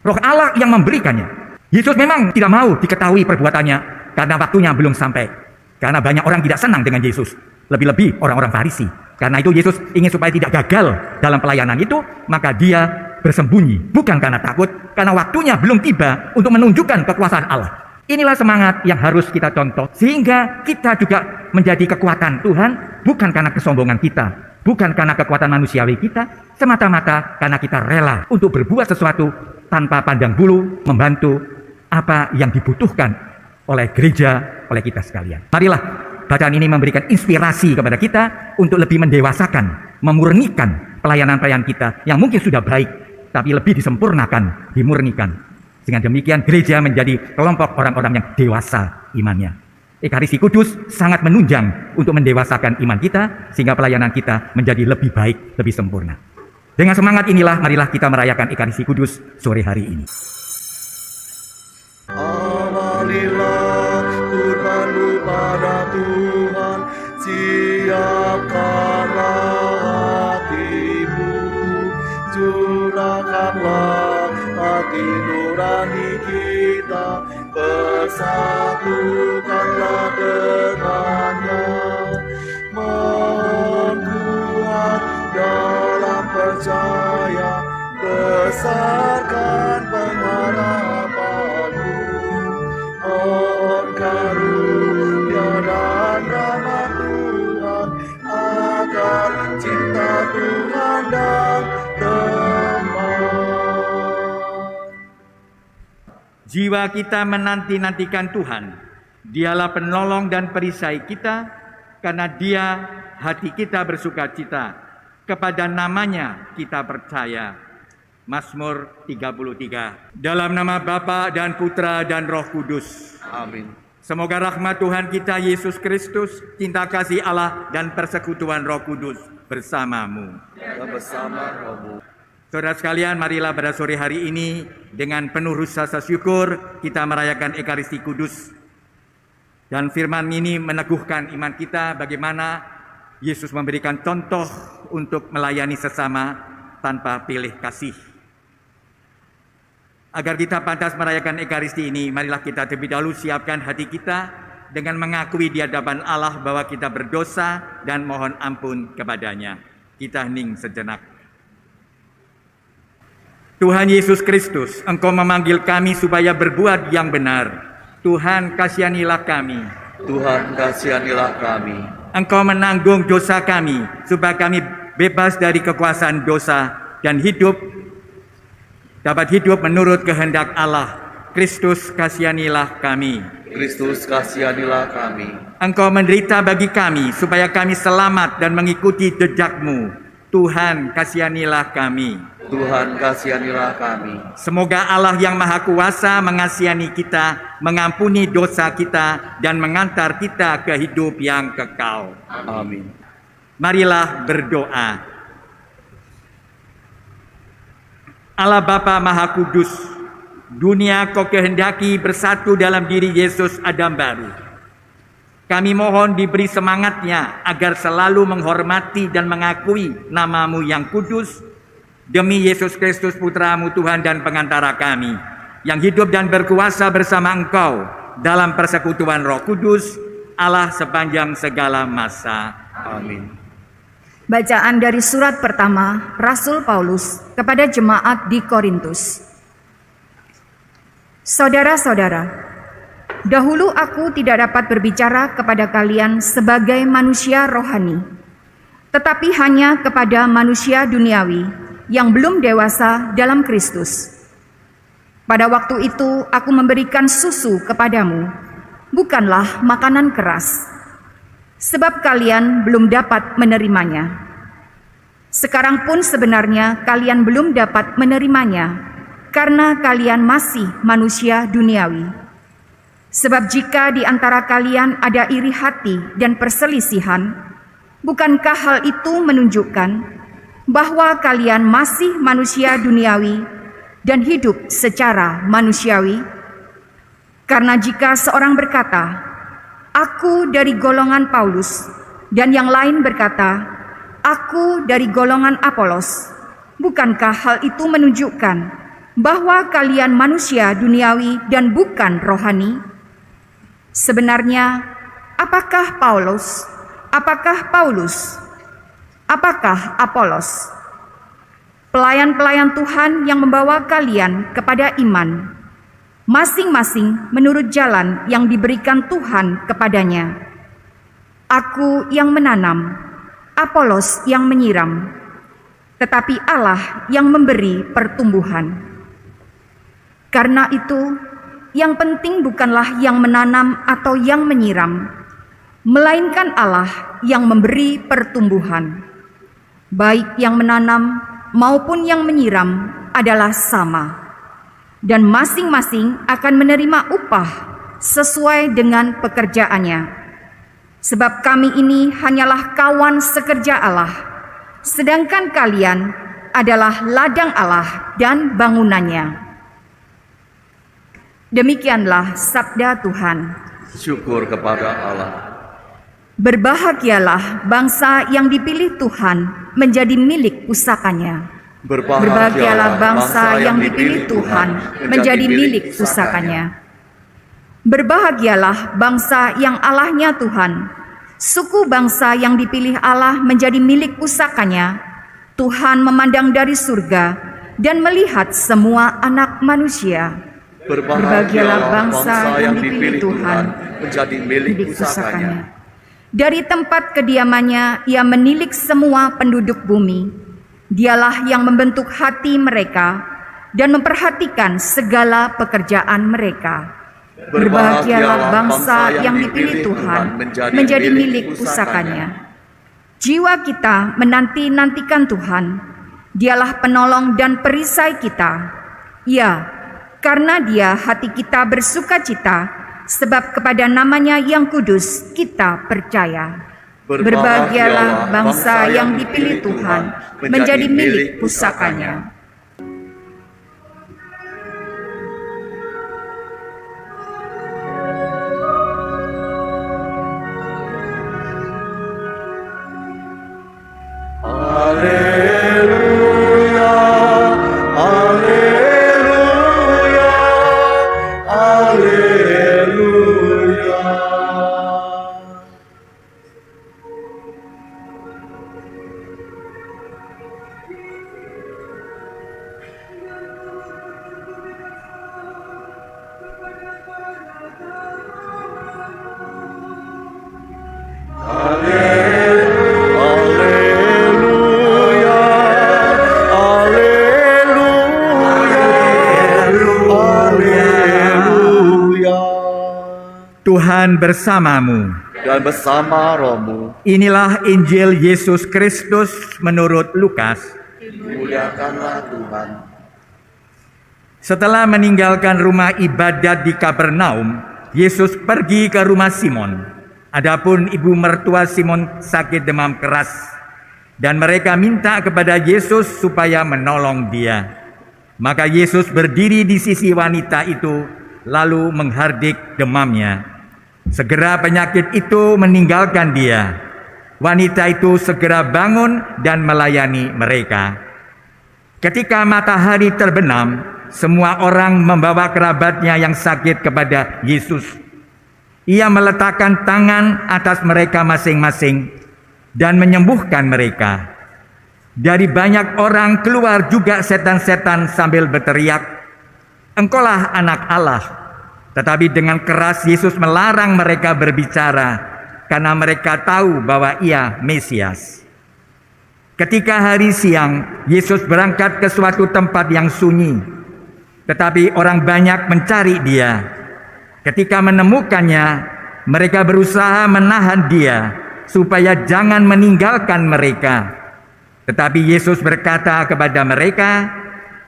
Roh Allah yang memberikannya. Yesus memang tidak mau diketahui perbuatannya karena waktunya belum sampai. Karena banyak orang tidak senang dengan Yesus. Lebih-lebih orang-orang Farisi. Karena itu Yesus ingin supaya tidak gagal dalam pelayanan itu, maka dia bersembunyi. Bukan karena takut, karena waktunya belum tiba untuk menunjukkan kekuasaan Allah. Inilah semangat yang harus kita contoh. Sehingga kita juga menjadi kekuatan Tuhan, bukan karena kesombongan kita. Bukan karena kekuatan manusiawi kita, semata-mata karena kita rela untuk berbuat sesuatu tanpa pandang bulu, membantu apa yang dibutuhkan oleh gereja, oleh kita sekalian. Marilah bacaan ini memberikan inspirasi kepada kita untuk lebih mendewasakan, memurnikan pelayanan-pelayanan kita yang mungkin sudah baik, tapi lebih disempurnakan, dimurnikan. Dengan demikian gereja menjadi kelompok orang-orang yang dewasa imannya. Ekaristi Kudus sangat menunjang untuk mendewasakan iman kita, sehingga pelayanan kita menjadi lebih baik, lebih sempurna. Dengan semangat inilah, marilah kita merayakan Ekaristi Kudus sore hari ini. Awalilah kurbanmu pada Tuhan, siapkanlah hatimu, curahkanlah hati nurani kita, bersatukanlah dengannya, mohon kuat dalam percaya, besarkan pengharapanmu, mohon karunia dan rahmat Tuhan, agar cinta Tuhan dan teman. Jiwa kita menanti-nantikan Tuhan. Dialah penolong dan perisai kita, karena Dia hati kita bersukacita. Kepada namanya kita percaya. Mazmur 33. Dalam nama Bapa dan Putra dan Roh Kudus. Amin. Semoga rahmat Tuhan kita Yesus Kristus, cinta kasih Allah dan persekutuan Roh Kudus bersamamu. Dan bersama rohmu. Saudara sekalian, marilah pada sore hari ini dengan penuh rasa syukur kita merayakan Ekaristi Kudus. Dan firman ini meneguhkan iman kita bagaimana Yesus memberikan contoh untuk melayani sesama tanpa pilih kasih. Agar kita pantas merayakan Ekaristi ini, marilah kita terlebih dahulu siapkan hati kita dengan mengakui di hadapan Allah bahwa kita berdosa dan mohon ampun kepadanya. Kita hening sejenak. Tuhan Yesus Kristus, Engkau memanggil kami supaya berbuat yang benar. Tuhan, kasihanilah kami. Tuhan, kasihanilah kami. Engkau menanggung dosa kami, supaya kami bebas dari kekuasaan dosa dan dapat hidup menurut kehendak Allah. Kristus, kasihanilah kami. Kristus, kasihanilah kami. Engkau menderita bagi kami, supaya kami selamat dan mengikuti jejak-Mu. Tuhan, kasihanilah kami. Tuhan, kasihanilah kami. Semoga Allah yang Maha Kuasa mengasihani kita, mengampuni dosa kita, dan mengantar kita ke hidup yang kekal. Amin. Marilah berdoa. Allah Bapa Maha Kudus, dunia Kau kehendaki bersatu dalam diri Yesus Adam baru. Kami mohon diberi semangatnya agar selalu menghormati dan mengakui nama-Mu yang kudus, demi Yesus Kristus Putra-Mu Tuhan dan pengantara kami, yang hidup dan berkuasa bersama Engkau dalam persekutuan Roh Kudus, Allah sepanjang segala masa. Amin. Bacaan dari surat pertama Rasul Paulus kepada jemaat di Korintus. Saudara-saudara, dahulu aku tidak dapat berbicara kepada kalian sebagai manusia rohani, tetapi hanya kepada manusia duniawi yang belum dewasa dalam Kristus. Pada waktu itu aku memberikan susu kepadamu, bukanlah makanan keras, sebab kalian belum dapat menerimanya. Sekarang pun sebenarnya kalian belum dapat menerimanya, karena kalian masih manusia duniawi. Sebab jika di antara kalian ada iri hati dan perselisihan, bukankah hal itu menunjukkan bahwa kalian masih manusia duniawi dan hidup secara manusiawi? Karena jika seorang berkata, "Aku dari golongan Paulus," dan yang lain berkata, "Aku dari golongan Apolos," bukankah hal itu menunjukkan bahwa kalian manusia duniawi dan bukan rohani? Sebenarnya, apakah Paulus? Apakah Paulus? Apakah Apolos? Pelayan-pelayan Tuhan yang membawa kalian kepada iman, masing-masing menurut jalan yang diberikan Tuhan kepadanya. Aku yang menanam, Apolos yang menyiram, tetapi Allah yang memberi pertumbuhan. Karena itu, yang penting bukanlah yang menanam atau yang menyiram, melainkan Allah yang memberi pertumbuhan. Baik yang menanam maupun yang menyiram adalah sama, dan masing-masing akan menerima upah sesuai dengan pekerjaannya. Sebab kami ini hanyalah kawan sekerja Allah, sedangkan kalian adalah ladang Allah dan bangunannya. Demikianlah sabda Tuhan. Syukur kepada Allah. Berbahagialah bangsa yang dipilih Tuhan menjadi milik pusakanya. Berbahagialah bangsa yang dipilih Tuhan menjadi milik pusakanya. Berbahagialah bangsa yang Allahnya Tuhan, suku bangsa yang dipilih Allah menjadi milik pusakanya. Tuhan memandang dari surga dan melihat semua anak manusia. Berbahagialah bangsa yang dipilih Tuhan menjadi milik pusakanya. Dari tempat kediamannya ia menilik semua penduduk bumi. Dialah yang membentuk hati mereka dan memperhatikan segala pekerjaan mereka. Berbahagialah bangsa yang dipilih Tuhan menjadi milik pusakanya. Jiwa kita menanti-nantikan Tuhan. Dialah penolong dan perisai kita. Ya, karena Dia hati kita bersukacita, sebab kepada namanya yang kudus kita percaya. Berbahagialah bangsa yang dipilih Tuhan menjadi milik pusakanya. Tuhan bersamamu. Dan bersama rohmu. Inilah Injil Yesus Kristus menurut Lukas. Muliakanlah Tuhan. Setelah meninggalkan rumah ibadat di Kapernaum, Yesus pergi ke rumah Simon. Adapun ibu mertua Simon sakit demam keras, dan mereka minta kepada Yesus supaya menolong dia. Maka Yesus berdiri di sisi wanita itu, lalu menghardik demamnya. Segera penyakit itu meninggalkan dia. Wanita itu segera bangun dan melayani mereka. Ketika matahari terbenam, semua orang membawa kerabatnya yang sakit kepada Yesus. Ia meletakkan tangan atas mereka masing-masing dan menyembuhkan mereka. Dari banyak orang keluar juga setan-setan sambil berteriak, "Engkaulah anak Allah." Tetapi dengan keras Yesus melarang mereka berbicara karena mereka tahu bahwa Ia Mesias. Ketika hari siang, Yesus berangkat ke suatu tempat yang sunyi. Tetapi orang banyak mencari Dia. Ketika menemukannya, mereka berusaha menahan Dia supaya jangan meninggalkan mereka. Tetapi Yesus berkata kepada mereka,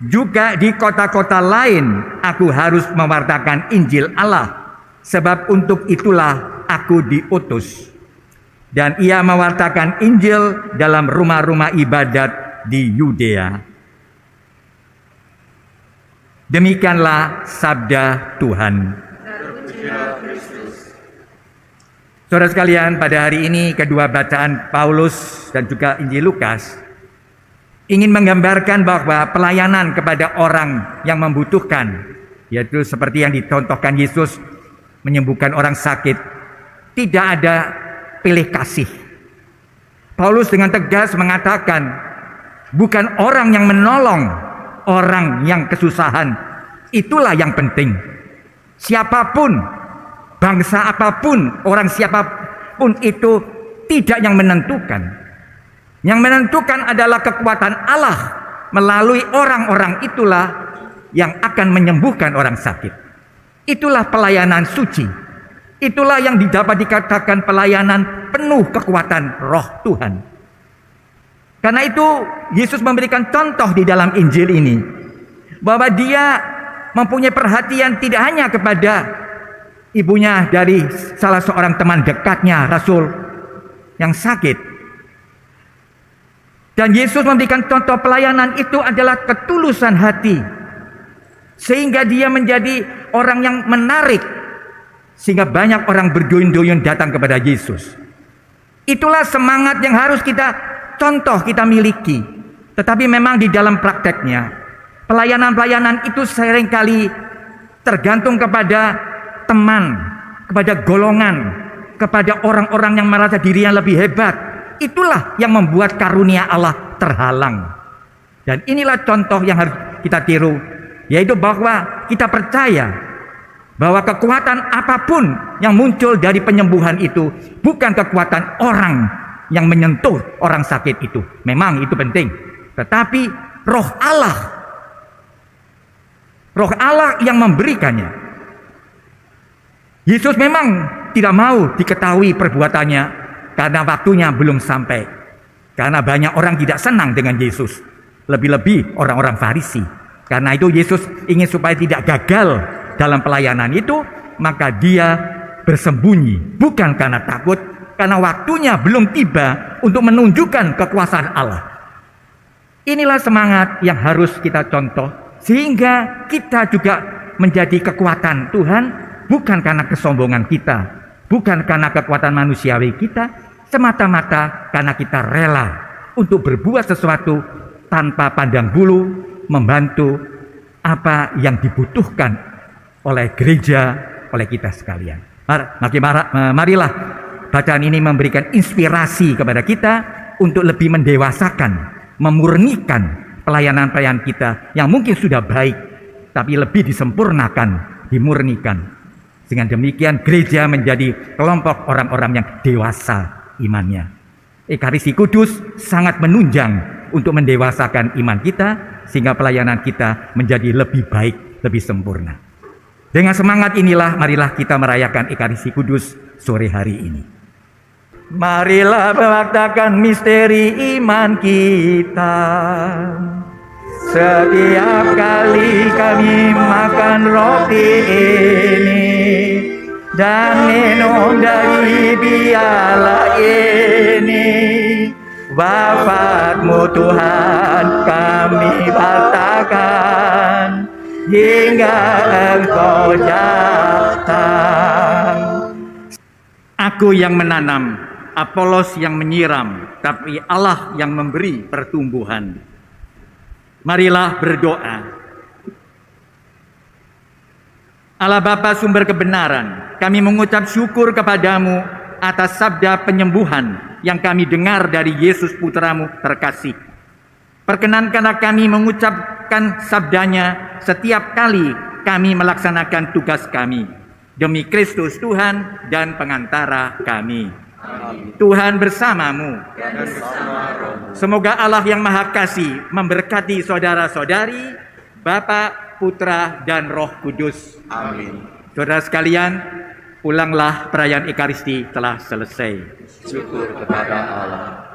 "Juga di kota-kota lain aku harus mewartakan Injil Allah, sebab untuk itulah aku diutus." Dan Ia mewartakan Injil dalam rumah-rumah ibadat di Yudea. Demikianlah sabda Tuhan. Saudara sekalian, pada hari ini kedua bacaan Paulus dan juga Injil Lukas ingin menggambarkan bahwa pelayanan kepada orang yang membutuhkan, yaitu seperti yang dicontohkan Yesus menyembuhkan orang sakit, tidak ada pilih kasih. Paulus dengan tegas mengatakan, bukan orang yang menolong orang yang kesusahan, itulah yang penting. Siapapun, bangsa apapun, orang siapapun itu tidak yang menentukan. Yang menentukan adalah kekuatan Allah melalui orang-orang itulah yang akan menyembuhkan orang sakit. Itulah pelayanan suci. Itulah yang dapat dikatakan pelayanan penuh kekuatan Roh Tuhan. Karena itu Yesus memberikan contoh di dalam Injil ini bahwa dia mempunyai perhatian tidak hanya kepada ibunya dari salah seorang teman dekatnya, Rasul yang sakit. Dan Yesus memberikan contoh pelayanan itu adalah ketulusan hati. Sehingga dia menjadi orang yang menarik. Sehingga banyak orang berduyun-duyun datang kepada Yesus. Itulah semangat yang harus kita contoh, kita miliki. Tetapi memang di dalam prakteknya, pelayanan-pelayanan itu seringkali tergantung kepada teman, kepada golongan, kepada orang-orang yang merasa dirinya lebih hebat. Itulah yang membuat karunia Allah terhalang. Dan inilah contoh yang harus kita tiru, yaitu bahwa kita percaya bahwa kekuatan apapun yang muncul dari penyembuhan itu bukan kekuatan orang yang menyentuh orang sakit itu. Memang itu penting, tetapi Roh Allah yang memberikannya. Yesus memang tidak mau diketahui perbuatannya karena waktunya belum sampai. Karena banyak orang tidak senang dengan Yesus. Lebih-lebih orang-orang Farisi. Karena itu Yesus ingin supaya tidak gagal dalam pelayanan itu. Maka dia bersembunyi. Bukan karena takut. Karena waktunya belum tiba untuk menunjukkan kekuasaan Allah. Inilah semangat yang harus kita contoh. Sehingga kita juga menjadi kekuatan Tuhan. Bukan karena kesombongan kita. Bukan karena kekuatan manusiawi kita. Semata-mata karena kita rela untuk berbuat sesuatu tanpa pandang bulu, membantu apa yang dibutuhkan oleh gereja, oleh kita sekalian. Marilah bacaan ini memberikan inspirasi kepada kita untuk lebih mendewasakan, memurnikan pelayanan-pelayanan kita yang mungkin sudah baik, tapi lebih disempurnakan, dimurnikan. Dengan demikian gereja menjadi kelompok orang-orang yang dewasa imannya. Ekaristi Kudus sangat menunjang untuk mendewasakan iman kita sehingga pelayanan kita menjadi lebih baik, lebih sempurna. Dengan semangat inilah marilah kita merayakan Ekaristi Kudus sore hari ini. Marilah mewaktakan misteri iman kita. Setiap kali kami makan roti ini dan minum dari piala ini, wafat-Mu Tuhan kami batalkan hingga Engkau datang. Aku yang menanam, Apolos yang menyiram, tapi Allah yang memberi pertumbuhan. Marilah berdoa. Allah Bapa sumber kebenaran, kami mengucap syukur kepadamu atas sabda penyembuhan yang kami dengar dari Yesus Putramu terkasih. Perkenankanlah kami mengucapkan sabdanya setiap kali kami melaksanakan tugas kami. Demi Kristus Tuhan dan pengantara kami. Amin. Tuhan bersamamu. Semoga Allah yang Maha Kasih memberkati saudara-saudari, Bapa, Putra, dan Roh Kudus. Amin. Saudara sekalian, pulanglah, perayaan Ekaristi telah selesai. Syukur kepada Allah.